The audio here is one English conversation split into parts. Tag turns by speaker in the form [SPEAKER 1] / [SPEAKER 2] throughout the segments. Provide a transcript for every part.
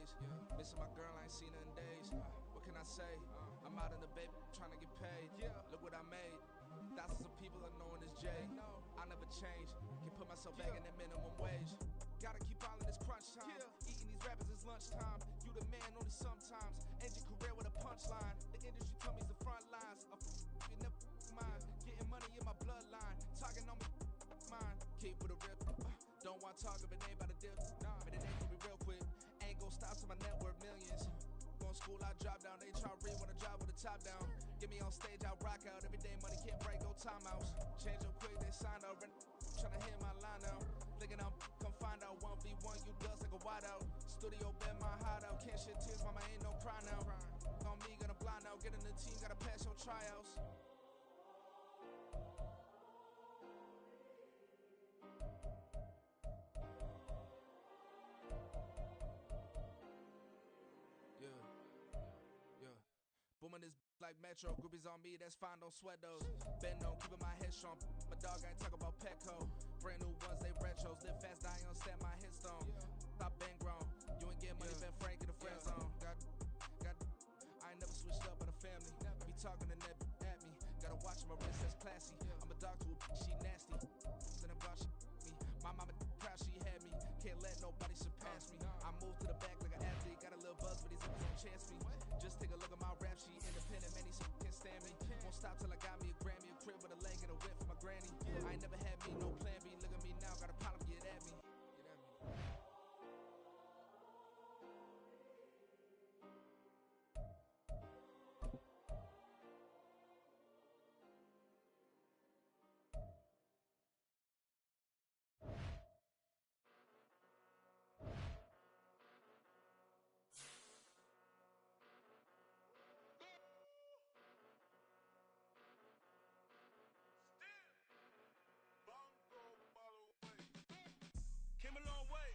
[SPEAKER 1] ways. Missing my girl, I ain't seen her in days. What can I say? I'm out in the baby, trying to get paid. Look what I made. Thousands of people are knowing this Jay. I never change. Can put myself back in that minimum wage. Gotta keep all in this crunch time. Eating these rappers is lunchtime. You the man only sometimes. End your career with a punchline. The industry tell me's the front lines. You never mind. Getting money in my bloodline. Talking on me. Mine. Keep with a rip. Don't want to talk if it ain't about the dip. But it ain't gonna be real quick. Ain't gonna stop till my net worth millions. Going school, I drop down. They try to read when I drop with the top down. Get me on stage, I rock out. Every day money can't break, go timeouts. Change up quick, they signed up. Tryna hit my line now. Thinking I'm come find out 1v1, you dust like a wideout. Studio been my hideout. Can't shed tears, mama ain't no cry now. On me, gonna blind out. Get in the team, gotta pass your tryouts. Yeah. Booming this like Metro. Groupies on me, that's fine, don't sweat those. Bend on, keeping my head strong. My dog ain't talk about Petco. Brand new ones, they retros. Live fast, dying on stand my headstone. Stop been grown. You ain't getting money, Ben Frank in the friend zone. Got. I ain't never switched up on the family. Be talking to that at me. Gotta watch my wrist, that's classy. I'm a dog to a she nasty. Then about she me. My mama proud she had me. Can't let nobody surpass me. I move to the back like an athlete. Got a little buzz, but these niggas don't chance me. Just take a look at my rap sheet. Independent, man, these can't stand me. Won't stop till I got me a Grammy, a crib with a leg and a whip for my granny. I ain't never had me, no plan B. Look at me now, got a problem, get at me.
[SPEAKER 2] Came a long way,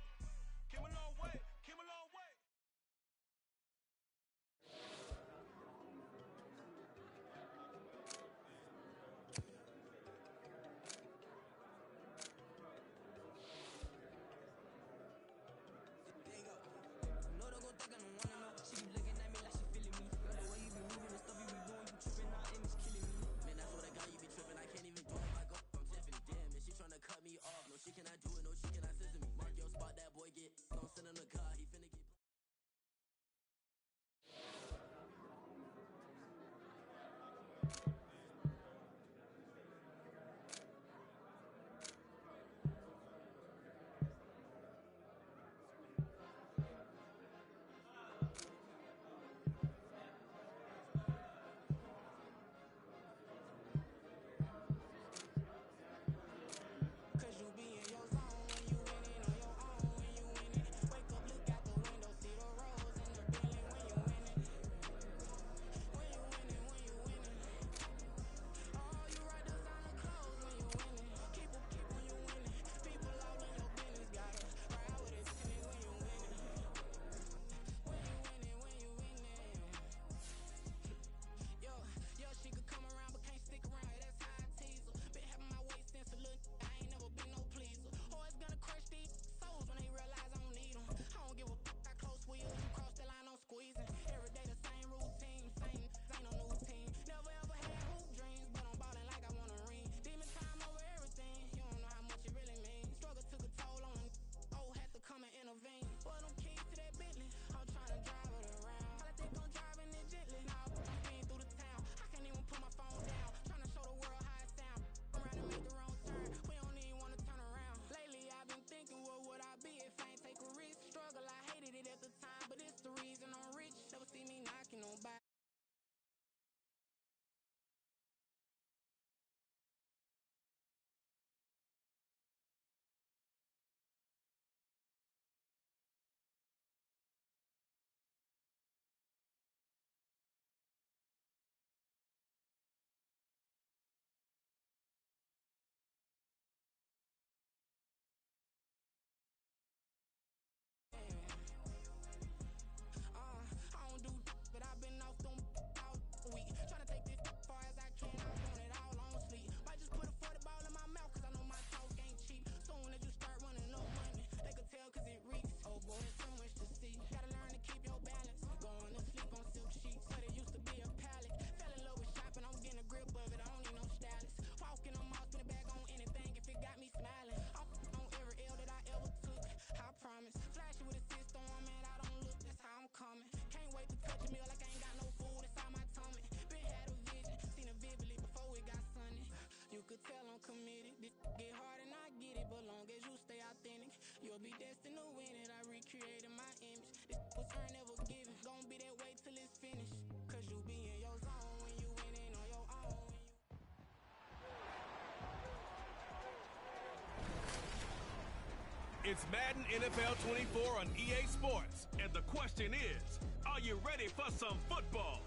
[SPEAKER 2] came a long way, came a long way.
[SPEAKER 3] No, don't go think I don't wanna know. She be looking at me like she feeling me. Girl, the way you be moving, the stuff you be doing, you tripping out, and it's killing me.
[SPEAKER 4] Man, I swear to God, you be tripping. I can't even do it if I go. I'm Tiffany. Damn, and she tryna cut me off. No, she cannot do it. No, she cannot scissor me. Mark your spot, that boy get. Don't send him the car. He finna get.
[SPEAKER 3] Cause you be in your zone when you winning on your own when you winning. Wake up, look out the window, see the rose in the Bentley when you winning. When you winning, when you winning.
[SPEAKER 2] It's Madden NFL 24 on EA Sports. And the question is, are you ready for some football?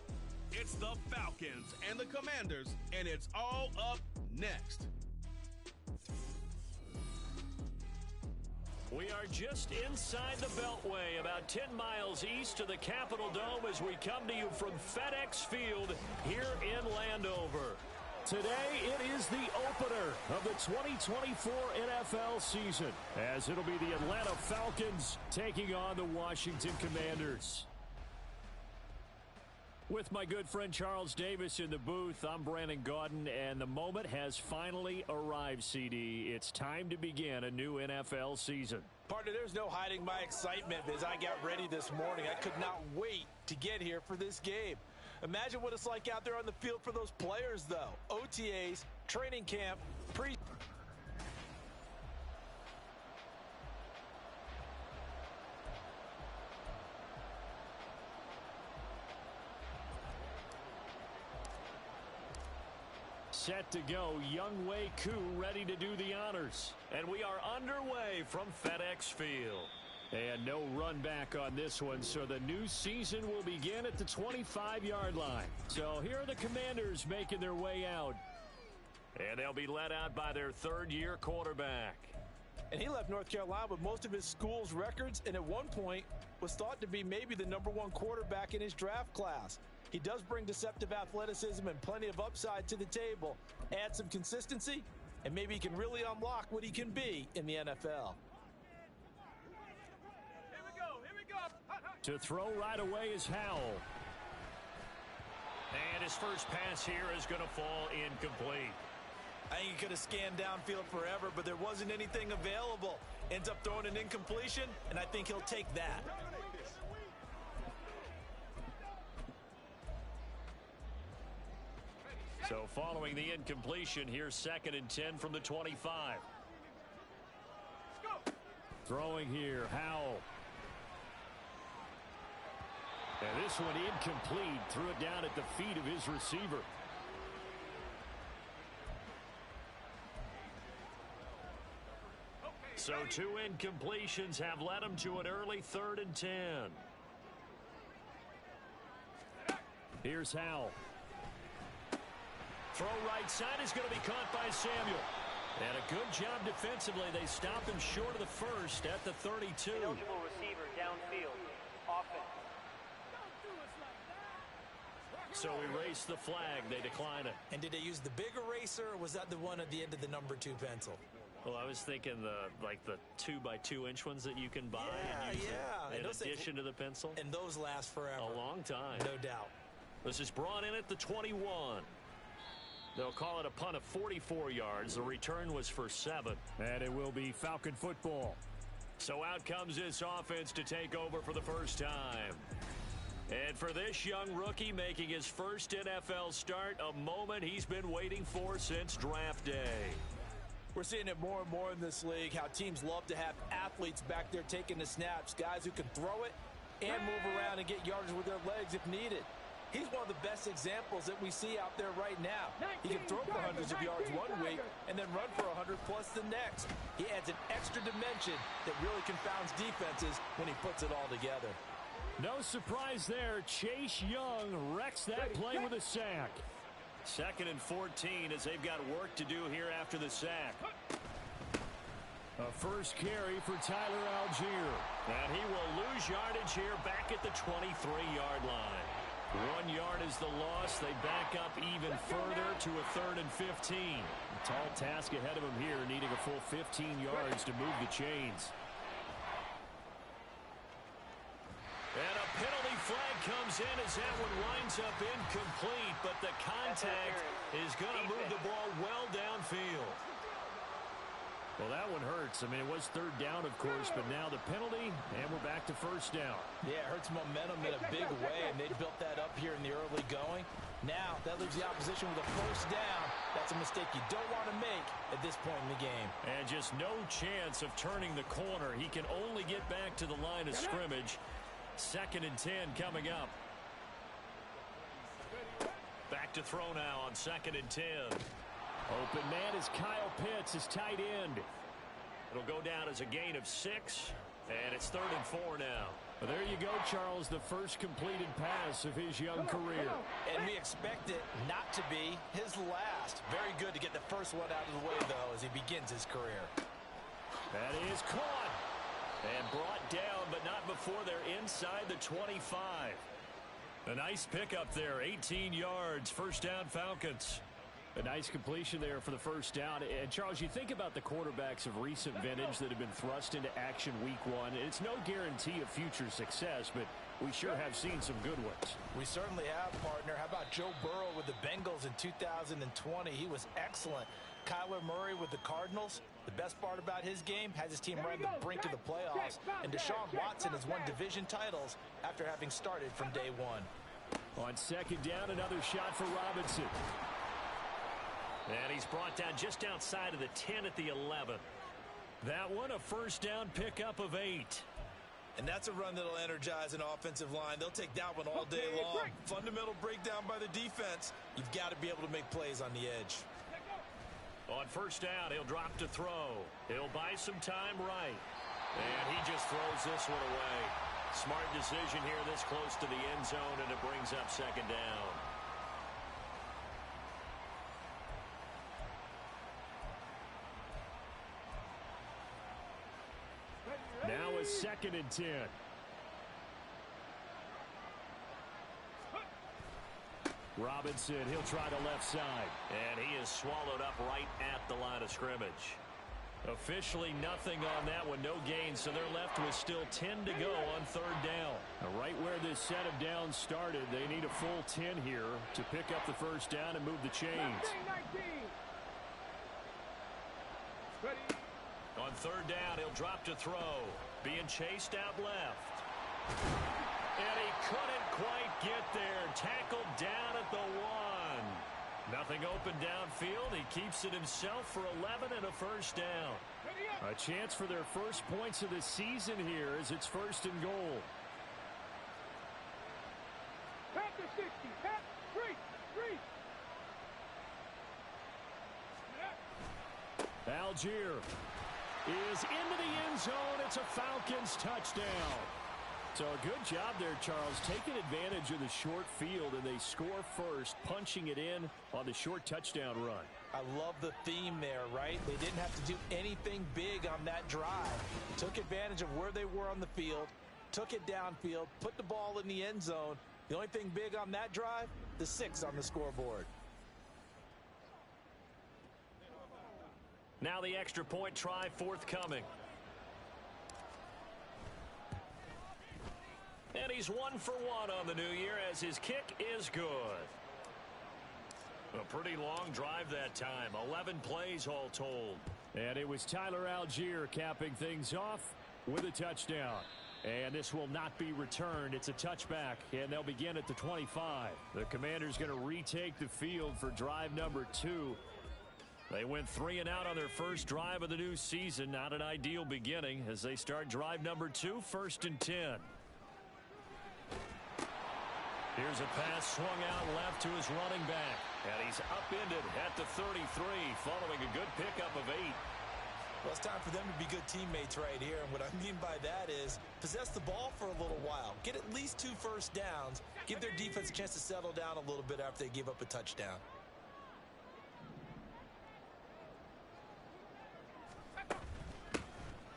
[SPEAKER 2] It's the Falcons and the Commanders, and it's all up next.
[SPEAKER 5] We are just inside the Beltway, about 10 miles east of the Capitol Dome as we come to you from FedEx Field here in Landover. Today, it is the opener of the 2024 NFL season, as it'll be the Atlanta Falcons taking on the Washington Commanders. With my good friend Charles Davis in the booth, I'm Brandon Gaudin, and the moment has finally arrived, CD. It's time to begin a new NFL season.
[SPEAKER 6] Partner, there's no hiding my excitement as I got ready this morning. I could not wait to get here for this game. Imagine what it's like out there on the field for those players, though. OTAs, training camp,
[SPEAKER 5] Set to go, Younghoe Koo ready to do the honors. And we are underway from FedEx Field. And no run back on this one, so the new season will begin at the 25-yard line. So here are the Commanders making their way out. And they'll be led out by their third-year quarterback.
[SPEAKER 6] And he left North Carolina with most of his school's records, and at one point was thought to be maybe the #1 quarterback in his draft class. He does bring deceptive athleticism and plenty of upside to the table. Add some consistency, and maybe he can really unlock what he can be in the NFL.
[SPEAKER 5] To throw right away is Howell. And his first pass here is going to fall incomplete.
[SPEAKER 6] I think he could have scanned downfield forever, but there wasn't anything available. Ends up throwing an incompletion, and I think he'll take that.
[SPEAKER 5] So following the incompletion, here's 2nd and 10 from the 25. Throwing here, Howell. And this one incomplete. Threw it down at the feet of his receiver. So 2 incompletions have led him to an early 3rd and 10. Here's Howell. Throw right side is going to be caught by Samuel. And a good job defensively. They stopped him short of the first at the 32.
[SPEAKER 7] Eligible receiver downfield. Offense.
[SPEAKER 5] So erase the flag. They decline it.
[SPEAKER 6] And did they use the big eraser, or was that the one at the end of the #2 pencil?
[SPEAKER 5] Well, I was thinking the 2x2-inch ones that you can buy and use in addition to the pencil.
[SPEAKER 6] And those last forever.
[SPEAKER 5] A long time.
[SPEAKER 6] No doubt.
[SPEAKER 5] This is brought in at the 21. They'll call it a punt of 44 yards. The return was for 7. And it will be Falcon football. So out comes this offense to take over for the first time. And for this young rookie making his first NFL start, a moment he's been waiting for since draft day.
[SPEAKER 6] We're seeing it more and more in this league, how teams love to have athletes back there taking the snaps, guys who can throw it and move around and get yards with their legs if needed. He's one of the best examples that we see out there right now. He can throw for hundreds of yards one week and then run for 100+ the next. He adds an extra dimension that really confounds defenses when he puts it all together.
[SPEAKER 5] No surprise there. Chase Young wrecks that play with a sack. 2nd and 14 as they've got work to do here after the sack. A first carry for Tyler Algier. And he will lose yardage here back at the 23-yard line. 1 yard is the loss. They back up even further to a 3rd and 15. A tall task ahead of him here, needing a full 15 yards to move the chains. And a penalty flag comes in as that one winds up incomplete, but the contact is going to move the ball well downfield. Well, that one hurts. I mean, it was 3rd down, of course, but now the penalty, and we're back to 1st down.
[SPEAKER 6] Yeah, it hurts momentum in a big way, and they built that up here in the early going. Now, that leaves the opposition with a 1st down. That's a mistake you don't want to make at this point in the game.
[SPEAKER 5] And just no chance of turning the corner. He can only get back to the line of scrimmage. 2nd and 10 coming up. Back to throw now on 2nd and 10. Open man is Kyle Pitts, his tight end. It'll go down as a gain of 6, and it's 3rd and 4 now.
[SPEAKER 8] Well, there you go, Charles, the first completed pass of his young career.
[SPEAKER 6] And we expect it not to be his last. Very good to get the first one out of the way, though, as he begins his career.
[SPEAKER 5] That is caught and brought down, but not before they're inside the 25. A nice pickup there, 18 yards, first down Falcons.
[SPEAKER 8] A nice completion there for the first down. And, Charles, you think about the quarterbacks of recent vintage that have been thrust into action week 1. It's no guarantee of future success, but we sure have seen some good ones.
[SPEAKER 6] We certainly have, partner. How about Joe Burrow with the Bengals in 2020? He was excellent. Kyler Murray with the Cardinals. The best part about his game has his team right on the brink of the playoffs. And Deshaun Watson has won division titles after having started from day 1.
[SPEAKER 8] On second down, another shot for Robinson.
[SPEAKER 5] And he's brought down just outside of the 10 at the 11. That one, a first down pickup of 8.
[SPEAKER 6] And that's a run that'll energize an offensive line. They'll take that one all day long. Fundamental breakdown by the defense. You've got to be able to make plays on the edge.
[SPEAKER 5] On first down, he'll drop to throw. He'll buy some time right. And he just throws this one away. Smart decision here this close to the end zone, and it brings up second down.
[SPEAKER 8] Now a 2nd and 10. Robinson, he'll try the left side.
[SPEAKER 5] And he is swallowed up right at the line of scrimmage. Officially nothing on that one, no gain, so they're left with still 10 to go on third down.
[SPEAKER 8] Now, right where this set of downs started, they need a full 10 here to pick up the first down and move the chains.
[SPEAKER 5] On third down, he'll drop to throw. Being chased out left. And he couldn't quite get there. Tackled down at the 1. Nothing open downfield. He keeps it himself for 11 and a first down.
[SPEAKER 8] A chance for their first points of the season here as it's 1st and goal.
[SPEAKER 9] Pass to 60. Pass. Free.
[SPEAKER 8] Algier is into the end zone. It's a Falcons touchdown. So a good job there, Charles, taking advantage of the short field, and they score first, punching it in on the short touchdown run.
[SPEAKER 6] I love the theme there, right? They didn't have to do anything big on that drive. Took advantage of where they were on the field, took it downfield, put the ball in the end zone. The only thing big on that drive, the 6 on the scoreboard.
[SPEAKER 5] Now the extra point try forthcoming. And he's 1 for 1 on the new year as his kick is good. A pretty long drive that time. 11 plays all told.
[SPEAKER 8] And it was Tyler Algier capping things off with a touchdown. And this will not be returned. It's a touchback, and they'll begin at the 25. The Commanders going to retake the field for drive number 2. They went 3 and out on their first drive of the new season. Not an ideal beginning as they start drive number 2, 1st and 10. Here's a pass swung out left to his running back. And he's upended at the 33 following a good pickup of 8.
[SPEAKER 6] Well, it's time for them to be good teammates right here. And what I mean by that is possess the ball for a little while. Get at least 2 first downs. Give their defense a chance to settle down a little bit after they give up a touchdown.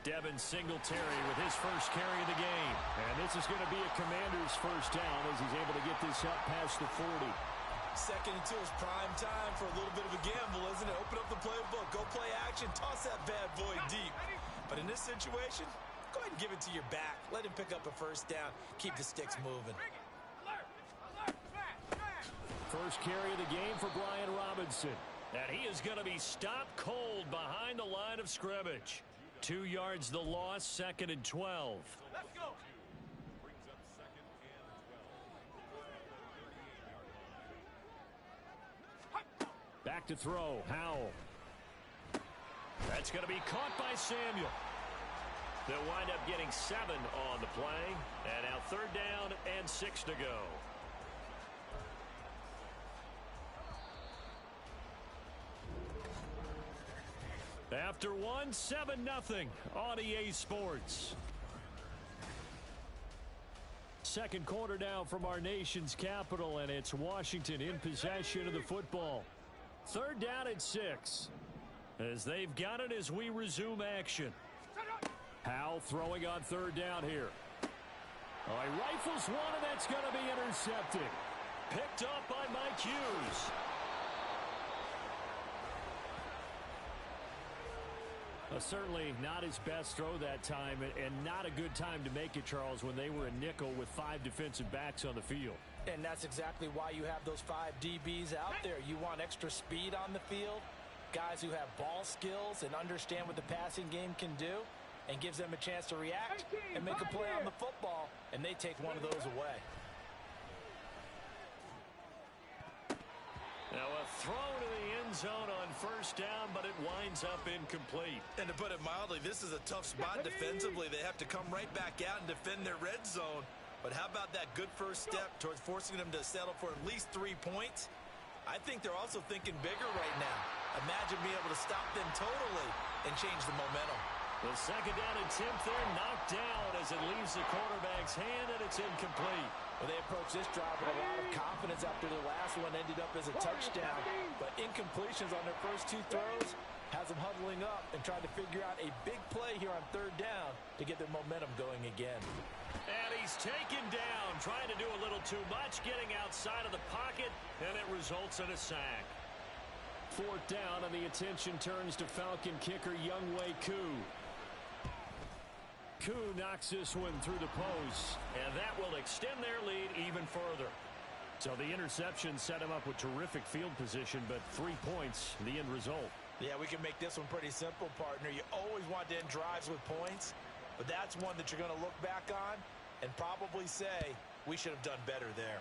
[SPEAKER 8] Devin Singletary with his first carry of the game. And this is going to be a Commander's first down as he's able to get this up past the 40.
[SPEAKER 6] 2nd and 2 is prime time for a little bit of a gamble, isn't it? Open up the playbook, go play action, toss that bad boy deep. But in this situation, go ahead and give it to your back. Let him pick up a first down. Keep the sticks moving.
[SPEAKER 8] First carry of the game for Brian Robinson.
[SPEAKER 5] And he is going to be stopped cold behind the line of scrimmage. 2 yards the loss, 2nd and 12.
[SPEAKER 9] Let's go.
[SPEAKER 8] Back to throw. Howell.
[SPEAKER 5] That's going to be caught by Samuel. They'll wind up getting 7 on the play. And now 3rd down and 6 to go.
[SPEAKER 8] after one, 7-0 on EA Sports. Second quarter now from our nation's capital, and it's Washington in possession of the football. Third down and 6. As they've got it as we resume action. Howell throwing on third down here. Oh, he rifles one, and that's going to be intercepted. Picked up by Mike Hughes. Certainly not his best throw that time, and not a good time to make it, Charles, when they were a nickel with 5 defensive backs on the field.
[SPEAKER 6] And that's exactly why you have those 5 DBs out there. You want extra speed on the field, guys who have ball skills and understand what the passing game can do, and gives them a chance to react and make a play on the football, and they take one of those away.
[SPEAKER 8] Now a throw to the end zone on first down, but it winds up incomplete.
[SPEAKER 6] And to put it mildly, this is a tough spot defensively. They have to come right back out and defend their red zone. But how about that good first step towards forcing them to settle for at least 3 points? I think they're also thinking bigger right now. Imagine being able to stop them totally and change the momentum.
[SPEAKER 8] The second down attempt there knocked down as it leaves the quarterback's hand, and it's incomplete.
[SPEAKER 6] Well, they approached this drive with a lot of confidence after their last one ended up as a touchdown. But incompletions on their first 2 throws has them huddling up and trying to figure out a big play here on third down to get their momentum going again.
[SPEAKER 8] And he's taken down, trying to do a little too much, getting outside of the pocket, and it results in a sack. Fourth down, and the attention turns to Falcon kicker Younghoe Koo. Koo knocks this one through the post, and that will extend their lead even further. So the interception set him up with terrific field position, but 3 points, the end result.
[SPEAKER 6] Yeah, we can make this one pretty simple, partner. You always want to end drives with points, but that's one that you're going to look back on and probably say, we should have done better there.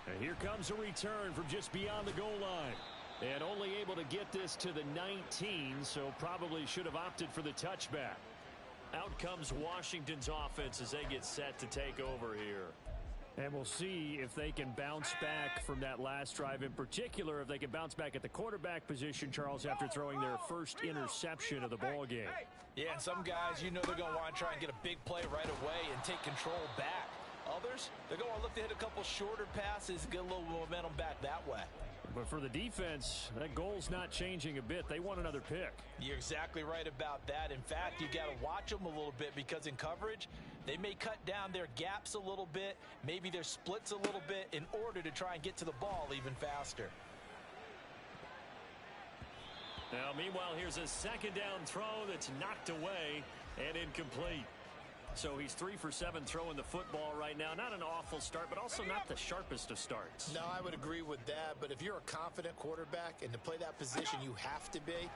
[SPEAKER 8] And here comes a return from just beyond the goal line. And only able to get this to the 19, so probably should have opted for the touchback. Out comes Washington's offense as they get set to take over here. And we'll see if they can bounce back from that last drive, in particular, if they can bounce back at the quarterback position, Charles, after throwing their first interception of the ball game.
[SPEAKER 6] Yeah, and some guys, you know they're going to want to try and get a big play right away and take control back. Others, they're going to look to hit a couple shorter passes, get a little momentum back that way.
[SPEAKER 8] But for the defense, that goal's not changing a bit. They want another pick.
[SPEAKER 6] You're exactly right about that. In fact, you got to watch them a little bit because in coverage, they may cut down their gaps a little bit, maybe their splits a little bit in order to try and get to the ball even faster.
[SPEAKER 8] Now, meanwhile, here's a second down throw that's knocked away and incomplete. So he's 3 for 7 throwing the football right now. Not an awful start, but also not the sharpest of starts.
[SPEAKER 10] No, I would agree with that. But if you're a confident quarterback and to play that position you have to be,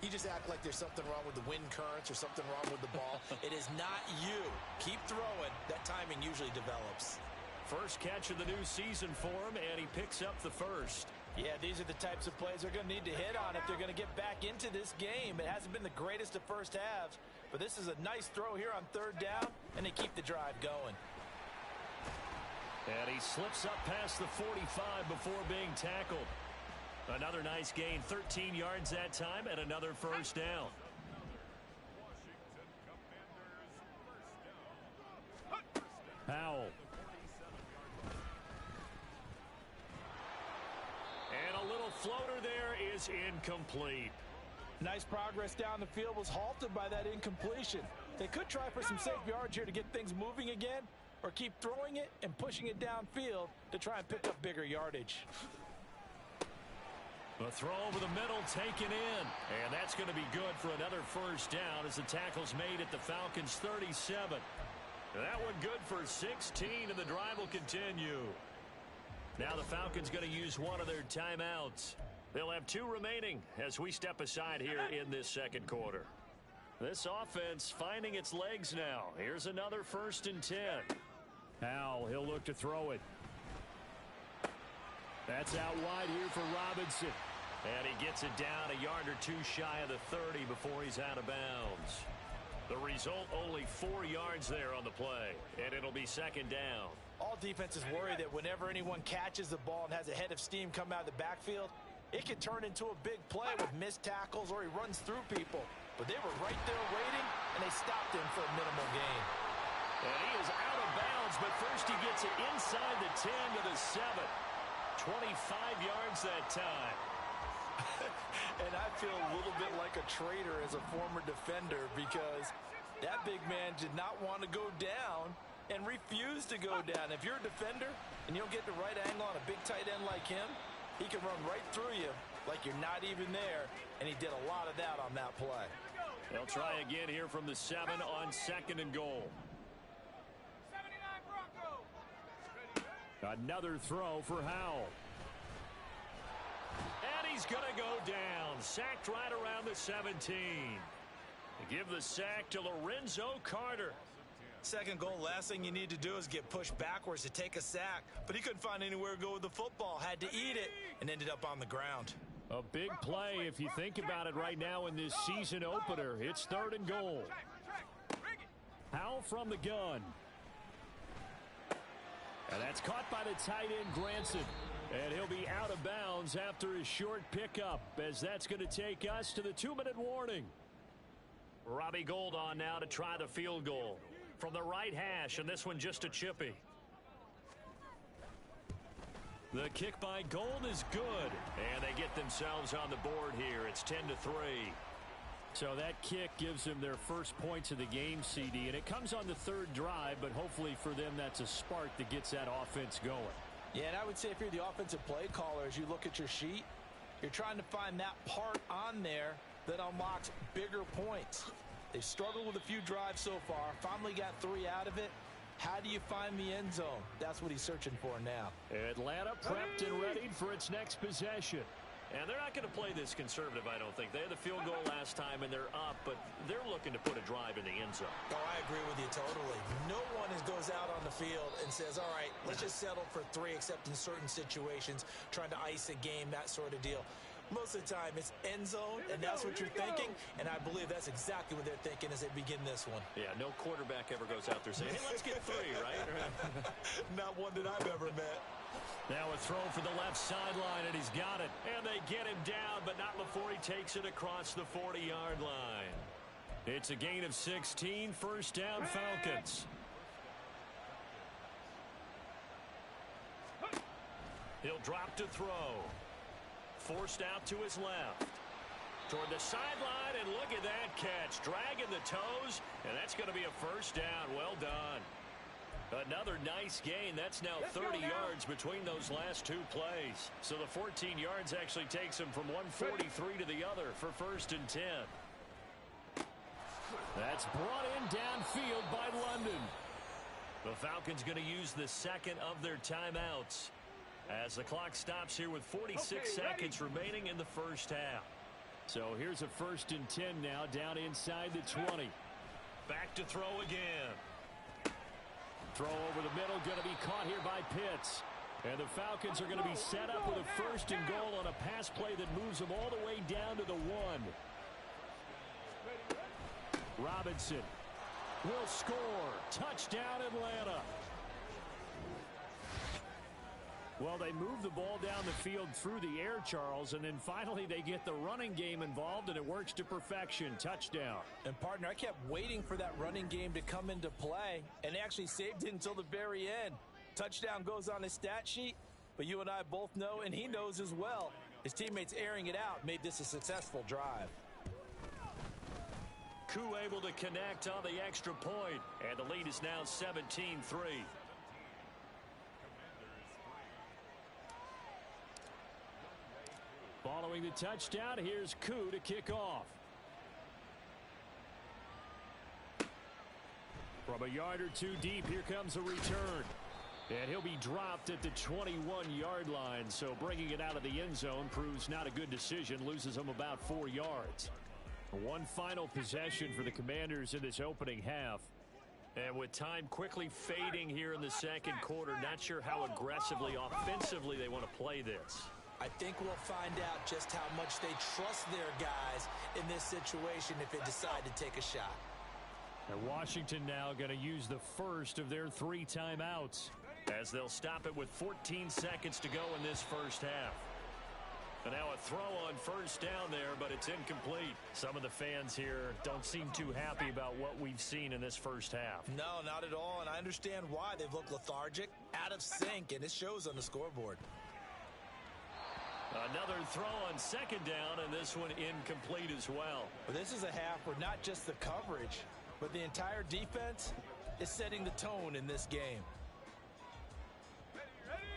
[SPEAKER 10] you just act like there's something wrong with the wind currents or something wrong with the ball.
[SPEAKER 6] It is not you. Keep throwing. That timing usually develops.
[SPEAKER 8] First catch of the new season for him, and he picks up the first.
[SPEAKER 6] Yeah, these are the types of plays they're going to need to hit on if they're going to get back into this game. It hasn't been the greatest of first halves, but this is a nice throw here on third down, and they keep the drive going.
[SPEAKER 8] And he slips up past the 45 before being tackled. Another nice gain, 13 yards that time, and another first down. Howell. And a little floater there is incomplete.
[SPEAKER 6] Nice progress down the field was halted by that incompletion. They could try for some safe yards here to get things moving again, or keep throwing it and pushing it downfield to try and pick up bigger yardage.
[SPEAKER 8] A throw over the middle taken in, and that's going to be good for another first down as the tackle's made at the Falcons' 37. That one good for 16, and the drive will continue. Now the Falcons going to use one of their timeouts. They'll have 2 remaining as we step aside here in this second quarter. This offense finding its legs now. Here's another 1st and 10. Howell, he'll look to throw it. That's out wide here for Robinson. And he gets it down a yard or 2 shy of the 30 before he's out of bounds. The result, only 4 yards there on the play, and it'll be second down.
[SPEAKER 6] All defenses worry that whenever anyone catches the ball and has a head of steam come out of the backfield, It could turn into a big play with missed tackles or he runs through people. But they were right there waiting, and they stopped him for a minimal gain.
[SPEAKER 8] And he is out of bounds, but first he gets it inside the 10 to the 7. 25 yards that time.
[SPEAKER 6] And I feel a little bit like a traitor as a former defender because that big man did not want to go down and refused to go down. If you're a defender and you don't get the right angle on a big tight end like him, he can run right through you like you're not even there, and he did a lot of that on that play.
[SPEAKER 8] They'll try again here from the 7 on 2nd and goal.
[SPEAKER 9] 79 Broncos.
[SPEAKER 8] Another throw for Howell. And he's going to go down. Sacked right around the 17. They give the sack to Lorenzo Carter.
[SPEAKER 6] Second goal, last thing you need to do is get pushed backwards to take a sack. But he couldn't find anywhere to go with the football. Had to eat it and ended up on the ground.
[SPEAKER 8] A big play if you think about it right now in this season opener. It's 3rd and goal. Howell from the gun. And that's caught by the tight end, Granson. And he'll be out of bounds after his short pickup, as that's going to take us to the 2-minute warning. Robbie Gould on now to try the field goal from the right hash, and this one just a chippy. The kick by Gould is good, and they get themselves on the board here. It's 10-3. So that kick gives them their first points of the game, CD, and it comes on the 3rd drive, but hopefully for them that's a spark that gets that offense going.
[SPEAKER 6] Yeah, and I would say if you're the offensive play caller, as you look at your sheet, you're trying to find that part on there that unlocks bigger points. They've struggled with a few drives so far, finally got 3 out of it. How do you find the end zone? That's what he's searching for now.
[SPEAKER 8] Atlanta prepped and ready for its next possession. And they're not going to play this conservative, I don't think. They had the field goal last time, and they're up, but they're looking to put a drive in the end zone.
[SPEAKER 6] Oh, I agree with you totally. No one goes out on the field and says, all right, let's just settle for 3, except in certain situations, trying to ice a game, that sort of deal. Most of the time, it's end zone, and that's what you're thinking, and I believe that's exactly what they're thinking as they begin this one.
[SPEAKER 8] Yeah, no quarterback ever goes out there saying, hey, let's get 3, right?
[SPEAKER 6] Not one that I've ever met.
[SPEAKER 8] Now a throw for the left sideline, and he's got it. And they get him down, but not before he takes it across the 40-yard line. It's a gain of 16, first down Falcons. He'll drop to throw. Forced out to his left. Toward the sideline, and look at that catch. Dragging the toes, and that's going to be a first down. Well done. Another nice gain. That's now 30 yards between those last 2 plays. So the 14 yards actually takes him from 143 to the other for 1st and 10. That's brought in downfield by London. The Falcons going to use the 2nd of their timeouts as the clock stops here with 46 seconds remaining in the first half. So here's a 1st and 10 now down inside the 20. Back to throw again. Throw over the middle, going to be caught here by Pitts. And the Falcons are going to be set up with a 1st and goal on a pass play that moves them all the way down to the 1. Robinson will score. Touchdown, Atlanta. Well, they move the ball down the field through the air, Charles, and then finally they get the running game involved, and it works to perfection. Touchdown.
[SPEAKER 6] And, partner, I kept waiting for that running game to come into play, and they actually saved it until the very end. Touchdown goes on his stat sheet, but you and I both know, and he knows as well, his teammates airing it out made this a successful drive.
[SPEAKER 8] Koo able to connect on the extra point, and the lead is now 17-3. Following the touchdown, here's Koo to kick off. From a yard or 2 deep, here comes a return. And he'll be dropped at the 21-yard line, so bringing it out of the end zone proves not a good decision, loses him about 4 yards. One final possession for the Commanders in this opening half. And with time quickly fading here in the second quarter, not sure how aggressively, offensively they want to play this.
[SPEAKER 6] I think we'll find out just how much they trust their guys in this situation if they decide to take a shot.
[SPEAKER 8] And Washington now going to use the first of their 3 timeouts as they'll stop it with 14 seconds to go in this first half. And now a throw on first down there, but it's incomplete. Some of the fans here don't seem too happy about what we've seen in this first half.
[SPEAKER 6] No, not at all, and I understand why. They've looked lethargic, out of sync, and it shows on the scoreboard.
[SPEAKER 8] Another throw on second down, and this one incomplete as well.
[SPEAKER 6] But this is a half where not just the coverage, but the entire defense is setting the tone in this game.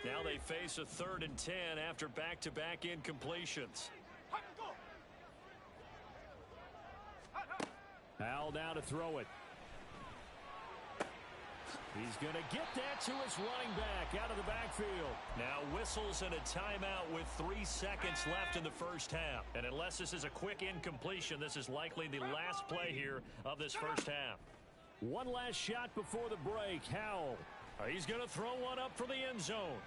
[SPEAKER 8] Now they face a 3rd and 10 after back-to-back incompletions. Howell now to throw it. He's going to get that to his running back out of the backfield. Now whistles and a timeout with 3 seconds left in the first half. And unless this is a quick incompletion, this is likely the last play here of this first half. One last shot before the break. Howell. He's going to throw one up for the end zone.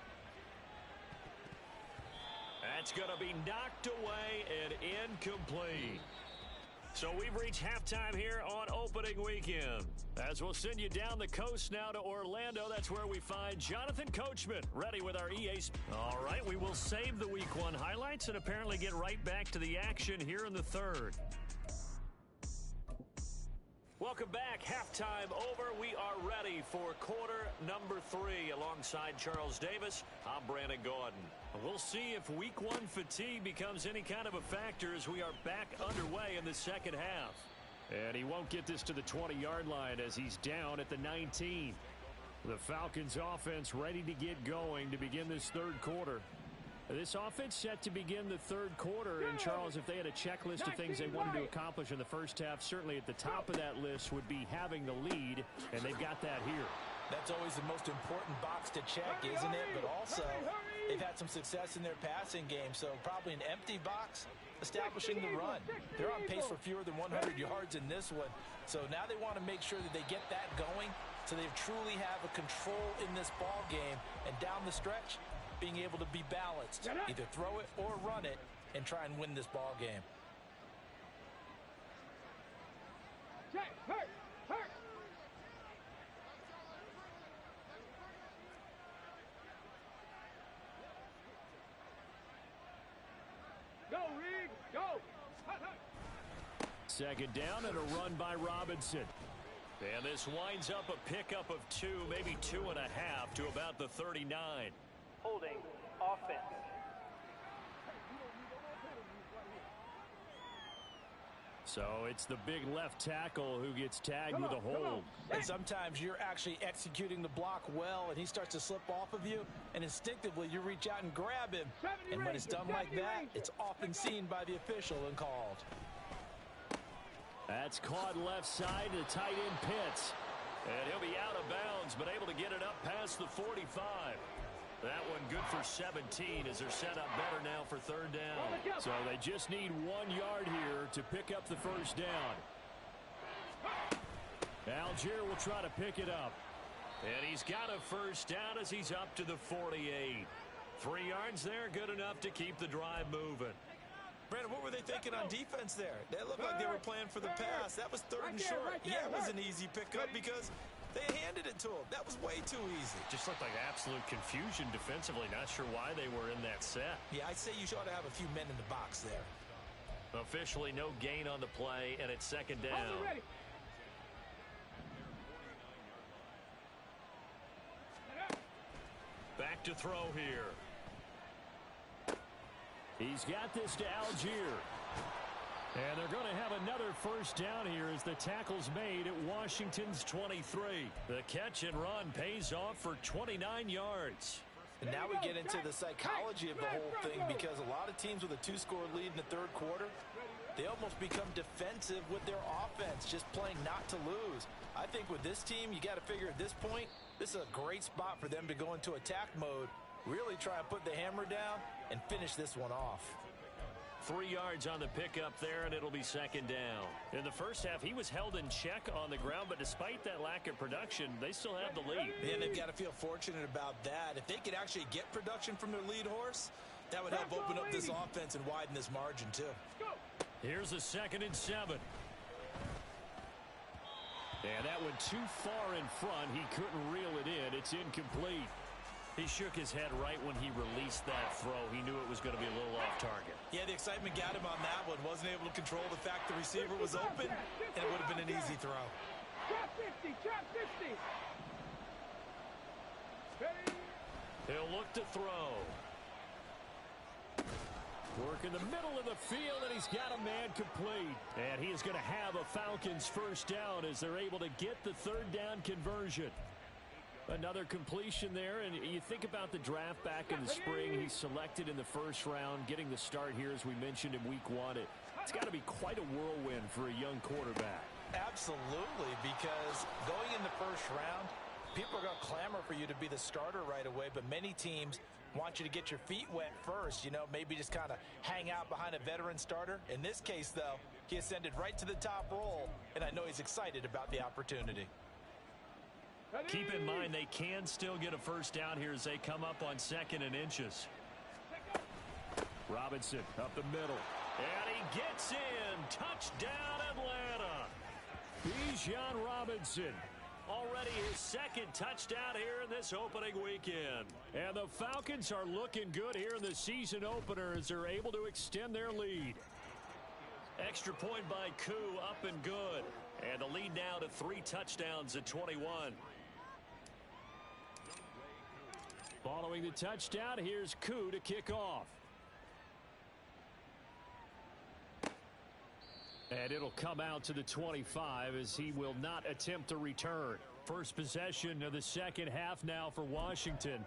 [SPEAKER 8] That's going to be knocked away and incomplete. So we've reached halftime here on opening weekend. As we'll send you down the coast now to Orlando, that's where we find Jonathan Coachman ready with our EA. All right, we will save the Week 1 highlights and apparently get right back to the action here in the third. Welcome back. Halftime over. We are ready for quarter number 3 alongside Charles Davis. I'm Brandon Gordon. We'll see if Week 1 fatigue becomes any kind of a factor as we are back underway in the second half. And he won't get this to the 20-yard line as he's down at the 19. The Falcons offense ready to get going to begin this third quarter. This offense set to begin the third quarter. And, Charles, if they had a checklist of things they wanted to accomplish in the first half, certainly at the top of that list would be having the lead, and they've got that here.
[SPEAKER 6] That's always the most important box to check, isn't it? But also, they've had some success in their passing game, so probably an empty box establishing the run. They're on pace for fewer than 100 yards in this one, so now they want to make sure that they get that going so they truly have a control in this ball game, and down the stretch, being able to be balanced, either throw it or run it, and try and win this ball game.
[SPEAKER 9] Go, Reed, go!
[SPEAKER 8] Second down and a run by Robinson. And this winds up a pickup of 2, maybe 2.5 to about the 39.
[SPEAKER 7] Holding offense.
[SPEAKER 8] So it's the big left tackle who gets tagged with a hold.
[SPEAKER 6] And sometimes you're actually executing the block well, and he starts to slip off of you, and instinctively you reach out and grab him. And when it's done like that, it's often seen by the official and called.
[SPEAKER 8] That's caught left side to tight end Pitts. And he'll be out of bounds, but able to get it up past the 45. That one good for 17 as they're set up better now for third down. So they just need 1 yard here to pick up the first down. Algier will try to pick it up. And he's got a first down as he's up to the 48. 3 yards there, good enough to keep the drive moving.
[SPEAKER 6] Brandon, what were they thinking on defense there? They looked like they were playing for the pass. That was 3rd and short. Yeah, it was an easy pickup because they handed it to him. That was way too easy.
[SPEAKER 8] Just looked like absolute confusion defensively. Not sure why they were in that set.
[SPEAKER 6] Yeah, I'd say you ought to have a few men in the box there.
[SPEAKER 8] Officially no gain on the play, and it's second down. Back to throw here. He's got this to Algier. And they're going to have another first down here as the tackle's made at Washington's 23. The catch and run pays off for 29 yards.
[SPEAKER 6] And now we get into the psychology of the whole thing, because a lot of teams with a 2-score lead in the third quarter, they almost become defensive with their offense, just playing not to lose. I think with this team, you got to figure at this point, this is a great spot for them to go into attack mode, really try and put the hammer down and finish this one off.
[SPEAKER 8] 3 yards on the pickup there, and it'll be second down. In the first half, he was held in check on the ground, but despite that lack of production, they still have the lead.
[SPEAKER 6] And they've got to feel fortunate about that. If they could actually get production from their lead horse, that would help open up this offense and widen this margin, too.
[SPEAKER 8] Here's a 2nd and 7. And that one too far in front. He couldn't reel it in. It's incomplete. He shook his head right when he released that throw. He knew it was going to be a little off target.
[SPEAKER 6] Yeah, the excitement got him on that one. Wasn't able to control the fact the receiver was open, and it would have been an easy throw.
[SPEAKER 9] Trap 50, trap 50.
[SPEAKER 8] He'll look to throw. Work in the middle of the field, and he's got a man complete. And he is going to have a Falcons first down as they're able to get the third down conversion. Another completion there, and you think about the draft back in the spring. He's selected in the first round, getting the start here, as we mentioned in week 1. It's got to be quite a whirlwind for a young quarterback.
[SPEAKER 6] Absolutely, because going in the first round, people are going to clamor for you to be the starter right away, but many teams want you to get your feet wet first, maybe just kind of hang out behind a veteran starter. In this case, though, he ascended right to the top role, and I know he's excited about the opportunity.
[SPEAKER 8] Keep in mind they can still get a first down here as they come up on 2nd and inches. Robinson up the middle, and he gets in. Touchdown, Atlanta. Bijan Robinson. Already his 2nd touchdown here in this opening weekend. And the Falcons are looking good here in the season opener as they're able to extend their lead. Extra point by Koo, up and good. And the lead now to 3 touchdowns at 21. Following the touchdown, here's Koo to kick off. And it'll come out to the 25 as he will not attempt to return. First possession of the second half now for Washington.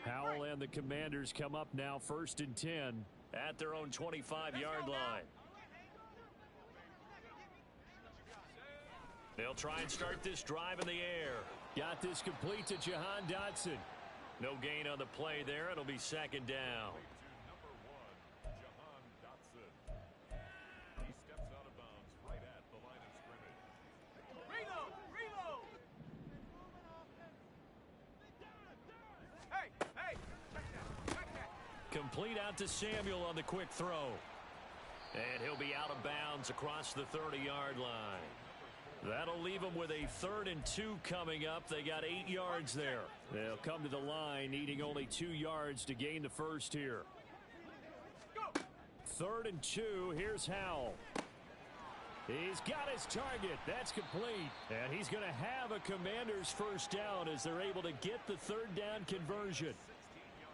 [SPEAKER 8] Howell and the Commanders come up now 1st and 10 at their own 25-yard line. They'll try and start this drive in the air. Got this complete to Jahan Dotson. No gain on the play there. It'll be 2nd down. Complete out to Samuel on the quick throw. And he'll be out of bounds across the 30-yard line. That'll leave them with a 3rd and 2 coming up. They got 8 yards there. They'll come to the line needing only 2 yards to gain the first here. 3rd and 2. Here's Howell. He's got his target. That's complete. And he's going to have a Commander's first down as they're able to get the 3rd down conversion.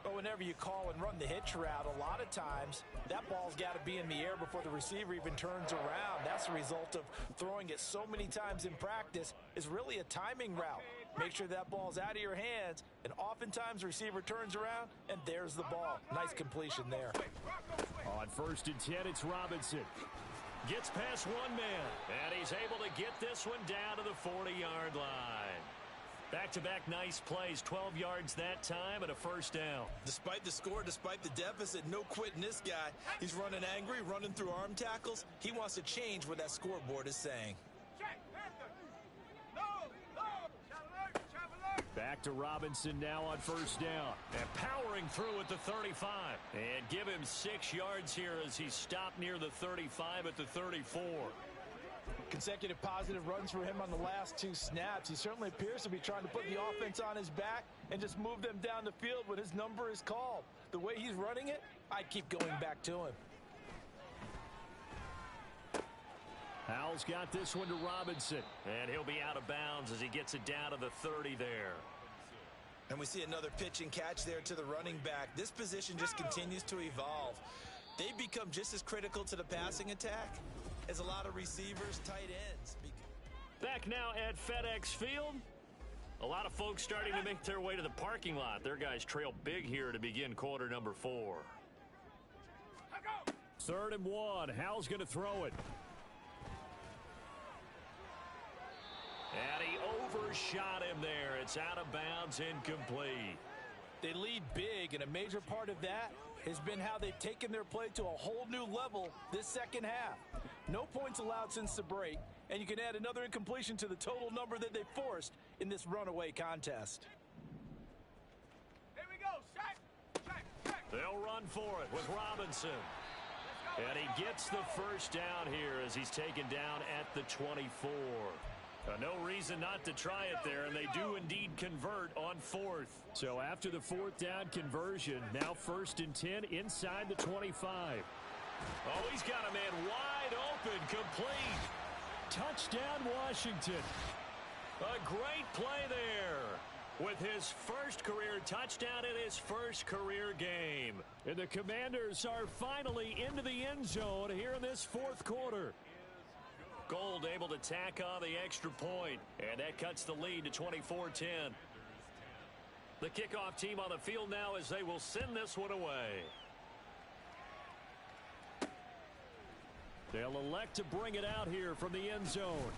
[SPEAKER 6] But whenever you call and run the hitch route, a lot of times that ball's got to be in the air before the receiver even turns around. That's the result of throwing it so many times in practice. Is really a timing route. Make sure that ball's out of your hands, and oftentimes the receiver turns around, and there's the ball. Nice completion there.
[SPEAKER 8] On 1st and 10, it's Robinson. Gets past one man, and he's able to get this one down to the 40-yard line. Back-to-back nice plays, 12 yards that time, and a first down.
[SPEAKER 6] Despite the score, despite the deficit, no quitting this guy. He's running angry, running through arm tackles. He wants to change what that scoreboard is saying.
[SPEAKER 8] Back to Robinson now on 1st down. And powering through at the 35. And give him 6 yards here as he's stopped near the 35 at the 34.
[SPEAKER 6] Consecutive positive runs for him on the last 2 snaps. He certainly appears to be trying to put the offense on his back and just move them down the field when his number is called. The way he's running it, I keep going back to him.
[SPEAKER 8] Howell's got this one to Robinson. And he'll be out of bounds as he gets it down to the 30 there.
[SPEAKER 6] And we see another pitch and catch there to the running back. This position just continues to evolve. They become just as critical to the passing attack as a lot of receivers, tight ends.
[SPEAKER 8] Back now at FedEx Field. A lot of folks starting to make their way to the parking lot. Their guys trail big here to begin quarter number 4. 3rd and 1. Howell's going to throw it. And he overshot him there. It's out of bounds, incomplete.
[SPEAKER 6] They lead big, and a major part of that has been how they've taken their play to a whole new level this second half. No points allowed since the break, and you can add another incompletion to the total number that they forced in this runaway contest.
[SPEAKER 9] Here we go. Check.
[SPEAKER 8] They'll run for it with Robinson. And he gets the first down here as he's taken down at the 24. No reason not to try it there, and they do indeed convert on fourth. So after the fourth down conversion, now 1st and 10 inside the 25. Oh, he's got a man wide open, complete. Touchdown, Washington. A great play there with his first career touchdown in his first career game. And the Commanders are finally into the end zone here in this fourth quarter. Gold able to tack on the extra point, and that cuts the lead to 24-10. The kickoff team on the field now as they will send this one away. They'll elect to bring it out here from the end zone.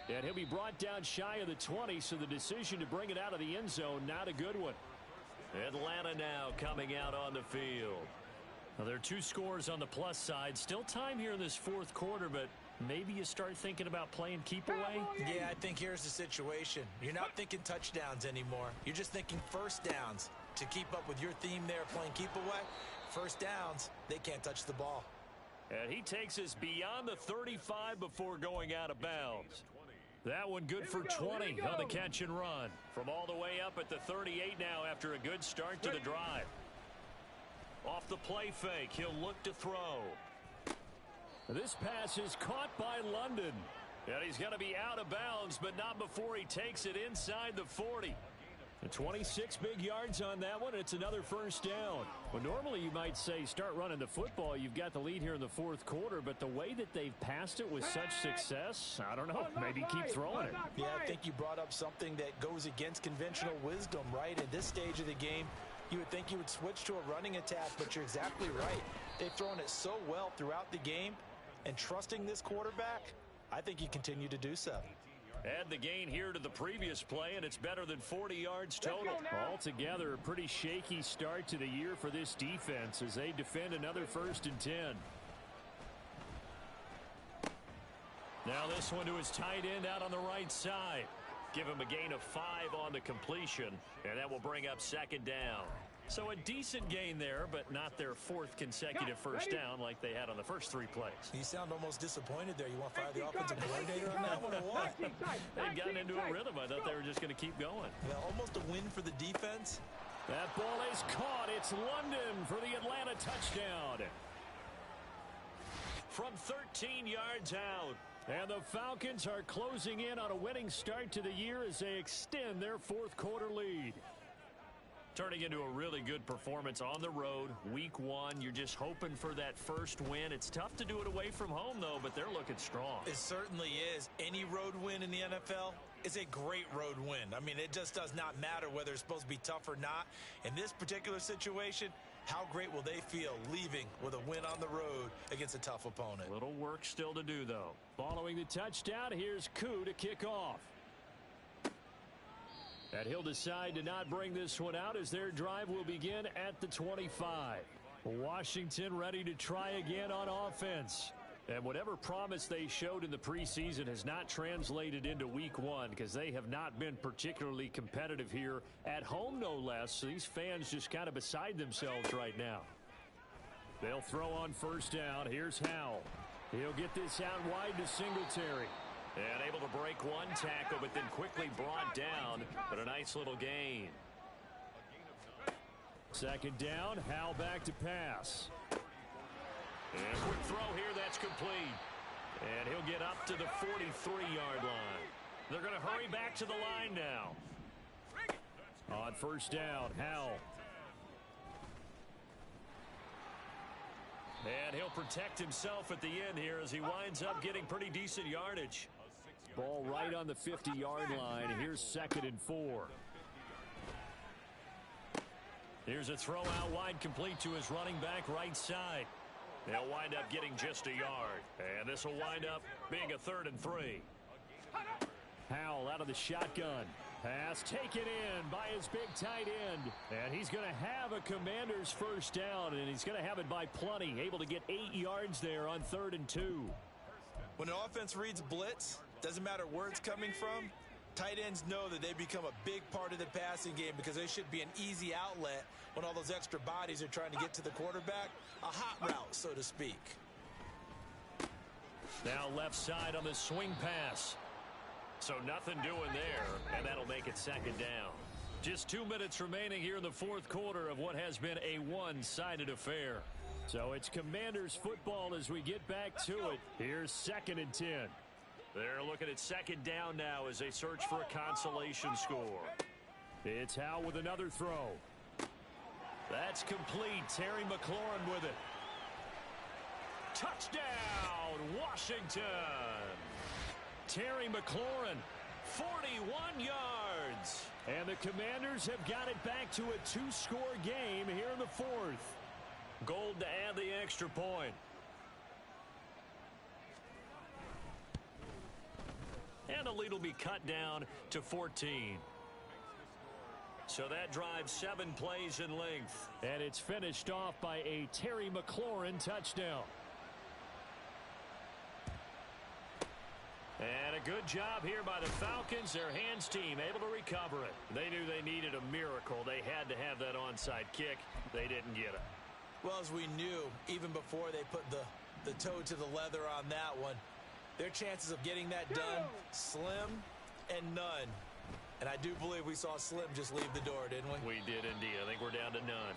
[SPEAKER 8] And he'll be brought down shy of the 20, so the decision to bring it out of the end zone, not a good one. Atlanta now coming out on the field. Well, there are 2 scores on the plus side. Still time here in this fourth quarter, but maybe you start thinking about playing keep away?
[SPEAKER 6] Yeah, I think here's the situation. You're not thinking touchdowns anymore. You're just thinking first downs. To keep up with your theme there, playing keep away, first downs, they can't touch the ball.
[SPEAKER 8] And he takes us beyond the 35 before going out of bounds. That one good for 20 on the catch and run. From all the way up at the 38 now after a good start to the drive. Off the play fake, he'll look to throw. This pass is caught by London. And he's going to be out of bounds, but not before he takes it inside the 40. 26 big yards on that one. It's another first down. Well, normally you might say start running the football. You've got the lead here in the fourth quarter, but the way that they've passed it with such success, I don't know. Maybe keep throwing it.
[SPEAKER 6] Yeah, I think you brought up something that goes against conventional wisdom, right? At this stage of the game, you would think you would switch to a running attack, but you're exactly right. They've thrown it so well throughout the game, and trusting this quarterback, I think you continue to do so.
[SPEAKER 8] Add the gain here to the previous play, and it's better than 40 yards total. Altogether, a pretty shaky start to the year for this defense as they defend another 1st and 10. Now this one to his tight end out on the right side. Give him a gain of 5 on the completion, and that will bring up 2nd down. So a decent gain there, but not their 4th consecutive first down like they had on the first 3 plays.
[SPEAKER 6] You sound almost disappointed there. You want to fire the offensive coordinator on that one or what?
[SPEAKER 8] They'd gotten into a rhythm. I thought they were just going to keep going.
[SPEAKER 6] Yeah, almost a win for the defense.
[SPEAKER 8] That ball is caught. It's London for the Atlanta touchdown. From 13 yards out. And the Falcons are closing in on a winning start to the year as they extend their fourth quarter lead. Turning into a really good performance on the road. Week 1, you're just hoping for that first win. It's tough to do it away from home, though, but they're looking strong.
[SPEAKER 6] It certainly is. Any road win in the NFL is a great road win. I mean, it just does not matter whether it's supposed to be tough or not. In this particular situation, how great will they feel leaving with a win on the road against a tough opponent?
[SPEAKER 8] Little work still to do, though. Following the touchdown, here's Koo to kick off. And he'll decide to not bring this one out as their drive will begin at the 25. Washington ready to try again on offense. And whatever promise they showed in the preseason has not translated into week 1 because they have not been particularly competitive here at home, no less. So these fans just kind of beside themselves right now. They'll throw on first down. Here's Howell. He'll get this out wide to Singletary. And able to break one tackle, but then quickly brought down. But a nice little gain. Second down, Howell back to pass. And quick throw here, that's complete. And he'll get up to the 43-yard line. They're going to hurry back to the line now. On first down, Howell. And he'll protect himself at the end here as he winds up getting pretty decent yardage. Ball right on the 50-yard line. Here's 2nd and 4. Here's a throw out wide, complete to his running back right side. They'll wind up getting just a yard. And this will wind up being a 3rd and 3. Howell out of the shotgun. Pass taken in by his big tight end. And he's going to have a Commander's first down, and he's going to have it by plenty. Able to get 8 yards there on 3rd and 2.
[SPEAKER 6] When the offense reads blitz, doesn't matter where it's coming from, tight ends know that they become a big part of the passing game because they should be an easy outlet when all those extra bodies are trying to get to the quarterback. A hot route, so to speak.
[SPEAKER 8] Now left side on the swing pass. So nothing doing there, and that'll make it second down. Just 2 minutes remaining here in the fourth quarter of what has been a one-sided affair. So it's Commanders football as we get back to it. Here's 2nd and 10. They're looking at second down now as they search for a consolation score. It's Howe with another throw. That's complete. Terry McLaurin with it. Touchdown, Washington. Terry McLaurin, 41 yards. And the Commanders have got it back to a 2-score game here in the fourth. Gold to add the extra point. And the lead will be cut down to 14. So that drives 7 plays in length. And it's finished off by a Terry McLaurin touchdown. And a good job here by the Falcons. Their hands team able to recover it. They knew they needed a miracle. They had to have that onside kick. They didn't get it.
[SPEAKER 6] Well, as we knew, even before they put the toe to the leather on that one, their chances of getting that done, slim and none. And I do believe we saw Slim just leave the door, didn't we?
[SPEAKER 8] We did indeed. I think we're down to none.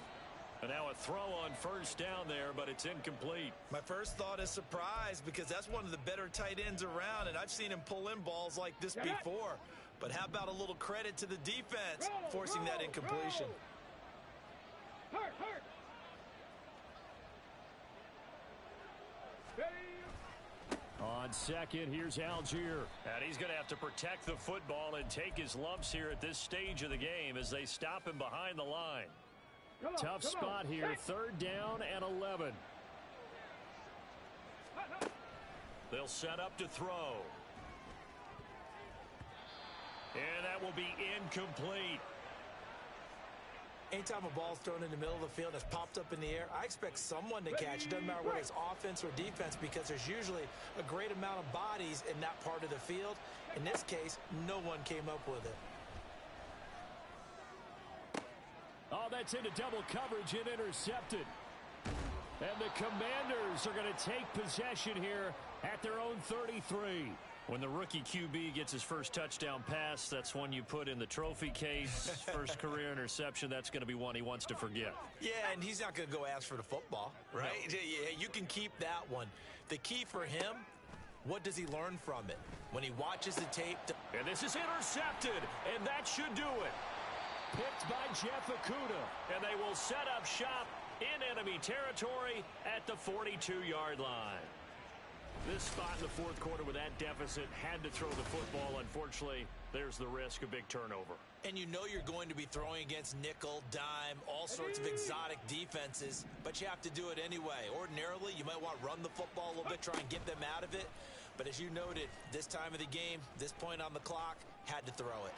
[SPEAKER 8] And now a throw on first down there, but it's incomplete.
[SPEAKER 6] My first thought is surprise, because that's one of the better tight ends around, and I've seen him pull in balls like this before. But how about a little credit to the defense forcing that incompletion?
[SPEAKER 9] Hurt.
[SPEAKER 8] On second, here's Algier. And he's going to have to protect the football and take his lumps here at this stage of the game as they stop him behind the line. Tough spot here, 3rd down and 11. They'll set up to throw. And that will be incomplete.
[SPEAKER 6] Anytime a ball's thrown in the middle of the field that's popped up in the air, I expect someone to catch it. Doesn't matter whether it's offense or defense, because there's usually a great amount of bodies in that part of the field. In this case, no one came up with it.
[SPEAKER 8] Oh, that's into double coverage and intercepted. And the Commanders are going to take possession here at their own 33. When the rookie QB gets his first touchdown pass, that's one you put in the trophy case. First career interception, that's going to be one he wants to forget.
[SPEAKER 6] Yeah, and he's not going to go ask for the football, right? No. Yeah, you can keep that one. The key for him, what does he learn from it? When he watches the tape.
[SPEAKER 8] And this is intercepted, and that should do it. Picked by Jeff Okudah, and they will set up shop in enemy territory at the 42-yard line. This spot in the fourth quarter with that deficit, had to throw the football. Unfortunately, there's the risk of big turnover.
[SPEAKER 6] And you know you're going to be throwing against nickel, dime, all sorts of exotic defenses, but you have to do it anyway. Ordinarily, you might want to run the football a little bit, try and get them out of it. But as you noted, this time of the game, this point on the clock, had to throw it.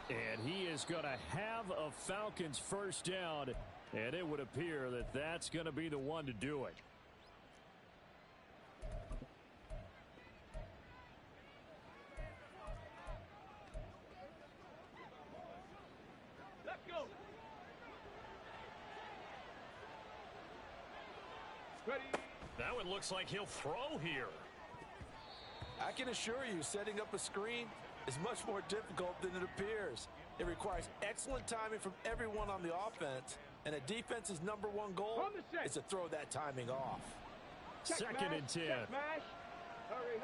[SPEAKER 8] And he is going to have a Falcons first down, and it would appear that that's going to be the one to do it.
[SPEAKER 9] Let's go. Ready.
[SPEAKER 8] That one looks like he'll throw here.
[SPEAKER 6] I can assure you, setting up a screen is much more difficult than it appears. It requires excellent timing from everyone on the offense, and a defense's #1 goal is to throw that timing off.
[SPEAKER 8] Second and 10.
[SPEAKER 9] Hurry.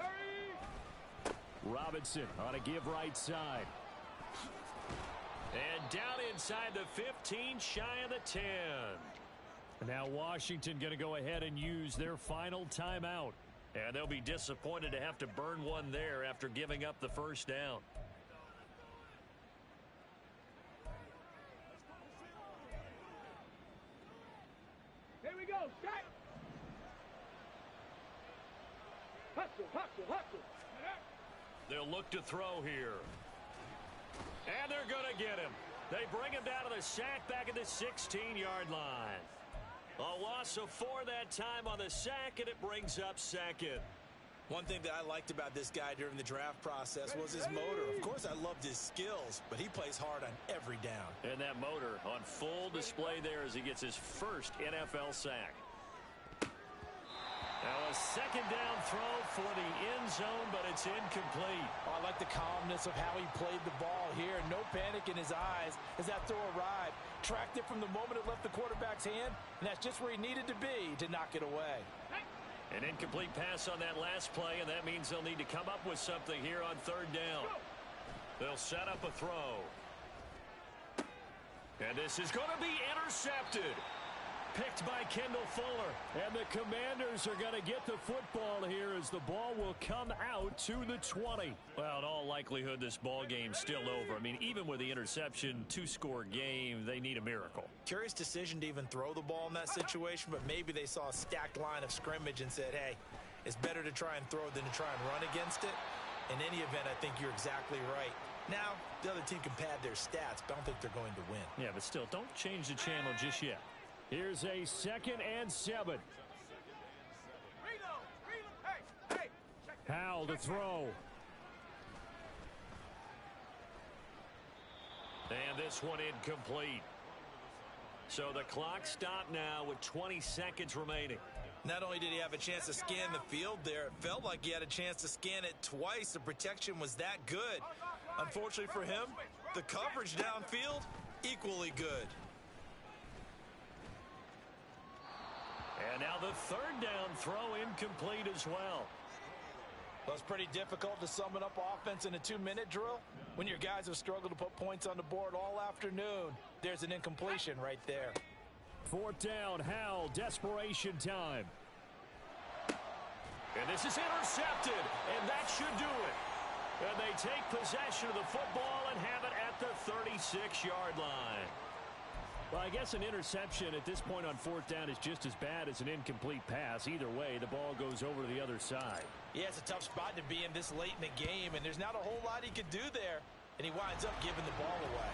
[SPEAKER 8] Robinson on a give right side. And down inside the 15, shy of the 10. Now Washington going to go ahead and use their final timeout. And they'll be disappointed to have to burn one there after giving up the first down.
[SPEAKER 9] Here we go. Strike. Hustle.
[SPEAKER 8] They'll look to throw here. And they're going to get him. They bring him down to the sack back at the 16-yard line. A loss of 4 that time on the sack, and it brings up second.
[SPEAKER 6] One thing that I liked about this guy during the draft process was his motor. Of course, I loved his skills, but he plays hard on every down.
[SPEAKER 8] And that motor on full display there as he gets his first NFL sack. Now a second down throw for the end zone, but it's incomplete.
[SPEAKER 6] Oh, I like the calmness of how he played the ball here. No panic in his eyes as that throw arrived. Tracked it from the moment it left the quarterback's hand, and that's just where he needed to be to knock it away.
[SPEAKER 8] An incomplete pass on that last play, and that means they'll need to come up with something here on third down. They'll set up a throw. And this is going to be intercepted. Picked by Kendall Fuller. And the Commanders are going to get the football here as the ball will come out to the 20. Well, in all likelihood, this ball game's still over. I mean, even with the interception, two-score game, they need a miracle.
[SPEAKER 10] Curious decision to even throw the ball in that situation, but maybe they saw a stacked line of scrimmage and said, hey, it's better to try and throw than to try and run against it. In any event, I think you're exactly right. Now, the other team can pad their stats, but I don't think they're going to win.
[SPEAKER 8] Yeah, but still, don't change the channel just yet. Here's a 2nd and 7. Howell to throw. And this one incomplete. So the clock stopped now with 20 seconds remaining.
[SPEAKER 10] Not only did he have a chance to scan the field there, it felt like he had a chance to scan it twice. The protection was that good. Unfortunately for him, the coverage downfield, equally good.
[SPEAKER 8] And now the third down throw incomplete as well.
[SPEAKER 6] Well, it's pretty difficult to sum it up offense in a 2-minute drill when your guys have struggled to put points on the board all afternoon. There's an incompletion right there.
[SPEAKER 8] 4th down, Howell, desperation time. And this is intercepted, and that should do it. And they take possession of the football and have it at the 36-yard line. Well, I guess an interception at this point on 4th down is just as bad as an incomplete pass. Either way, the ball goes over to the other side.
[SPEAKER 6] Yeah, it's a tough spot to be in this late in the game, and there's not a whole lot he could do there, and he winds up giving the ball away.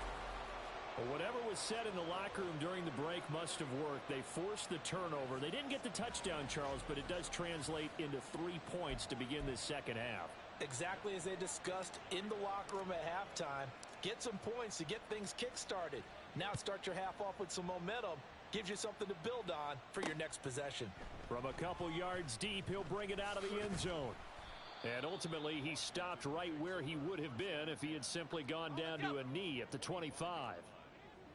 [SPEAKER 8] Well, whatever was said in the locker room during the break must have worked. They forced the turnover. They didn't get the touchdown, Charles, but it does translate into 3 points to begin this second half.
[SPEAKER 6] Exactly as they discussed in the locker room at halftime. Get some points to get things kick-started. Now start your half off with some momentum. Gives you something to build on for your next possession.
[SPEAKER 8] From a couple yards deep, he'll bring it out of the end zone. And ultimately, he stopped right where he would have been if he had simply gone down to a knee at the 25.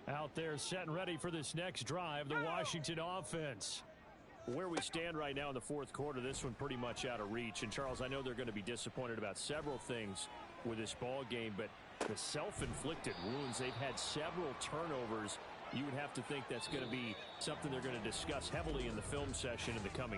[SPEAKER 8] Out there set and ready for this next drive, the Washington offense. Where we stand right now in the 4th quarter, this one pretty much out of reach. And, Charles, I know they're going to be disappointed about several things with this ball game, but the self-inflicted wounds, they've had several turnovers. You would have to think that's going to be something they're going to discuss heavily in the film session in the coming